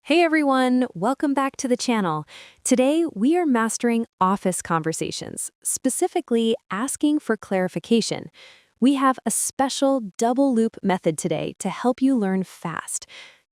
Hey everyone, welcome back to the channel. Today we are mastering office conversations, specifically asking for clarification. We have a special double loop method today to help you learn fast.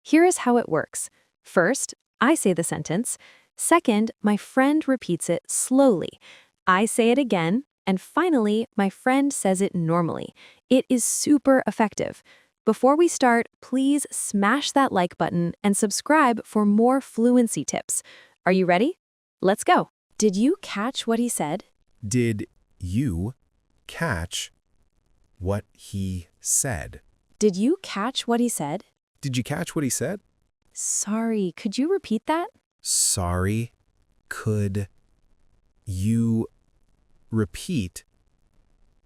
Here is how it works. First, I say the sentence. Second, my friend repeats it slowly. I say it again, and finally, my friend says it normally. It is super effective. Before we start, please smash that like button and subscribe for more fluency tips. Are you ready? Let's go. Did you catch what he said? Did you catch what he said? Did you catch what he said? Did you catch what he said? Sorry, could you repeat that? Sorry, could you repeat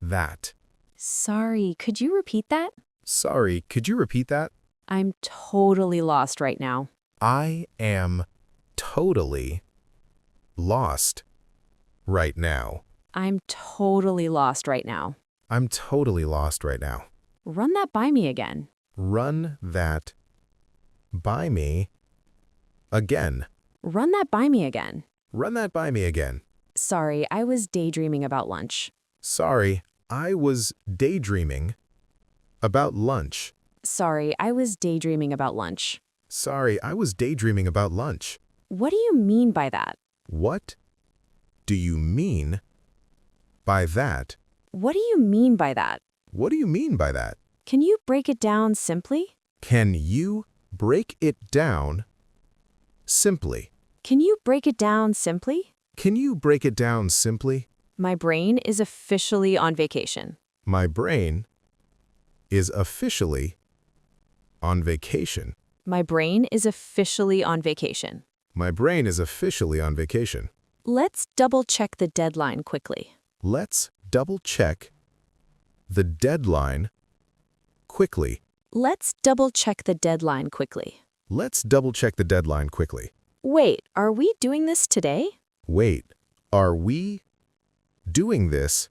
that? Sorry, could you repeat that? Sorry, could you repeat that? I'm totally lost right now. I am totally lost right now. I'm totally lost right now. I'm totally lost right now. Run that by me again. Run that by me again. Run that by me again. Run that by me again. Sorry, I was daydreaming about lunch. Sorry, I was daydreaming about lunch. Sorry, I was daydreaming about lunch. Sorry, I was daydreaming about lunch. What do you mean by that? What do you mean by that? What do you mean by that? What do you mean by that? Can you break it down simply? Can you break it down simply? Can you break it down simply? Can you break it down simply? My brain is officially on vacation. My brain is officially on vacation. My brain is officially on vacation. My brain is officially on vacation. Let's double-check the deadline quickly. Let's double-check the deadline quickly. Let's double-check the deadline quickly. Let's double-check the deadline quickly. Wait, are we doing this today? Wait, are we doing this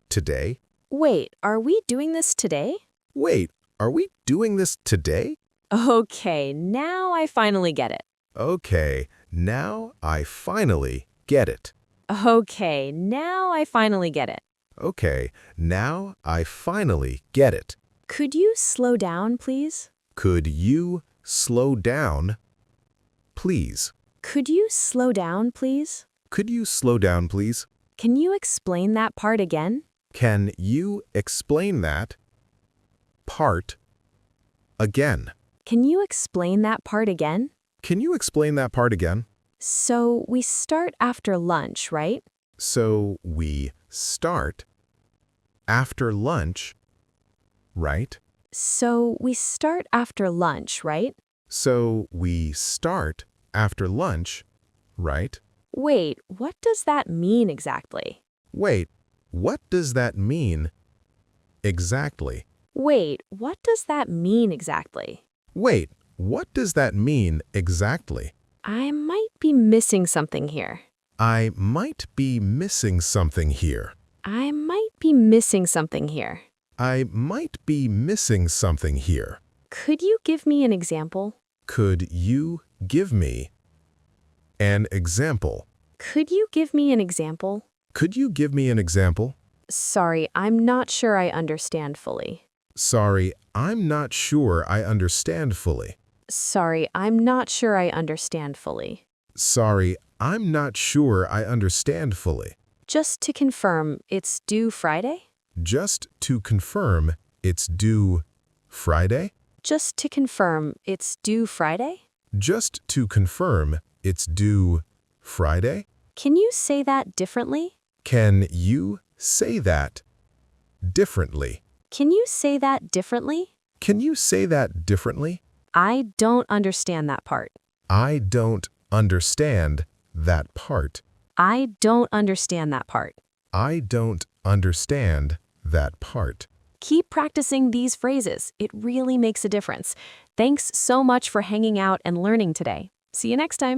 today? Wait, are we doing this today? Wait, are we doing this today? Okay, now I finally get it. Okay, now I finally get it. Okay, now I finally get it. Okay, now I finally get it. Could you slow down, please? Could you slow down, please? Could you slow down, please? Could you slow down, please? Can you explain that part again? Can you explain that part again? Can you explain that part again? Can you explain that part again? So we start after lunch, right? So we start after lunch, right? So we start after lunch, right? So we start after lunch, right? Wait, what does that mean exactly? Wait, what does that mean exactly? Wait, what does that mean exactly? Wait, what does that mean exactly? I might be missing something here. I might be missing something here. I might be missing something here. I might be missing something here. Could you give me an example? Could you give me an example? Could you give me an example? Could you give me an example? Sorry, I'm not sure I understand fully. Sorry, I'm not sure I understand fully. Sorry, I'm not sure I understand fully. Sorry, I'm not sure I understand fully. Just to confirm, it's due Friday? Just to confirm, it's due Friday? Just to confirm, it's due Friday? Just to confirm, it's due Friday? Can you say that differently? Can you say that differently? Can you say that differently? Can you say that differently? I don't understand that part. I don't understand that part. I don't understand that part. I don't understand that part. Keep practicing these phrases. It really makes a difference. Thanks so much for hanging out and learning today. See you next time.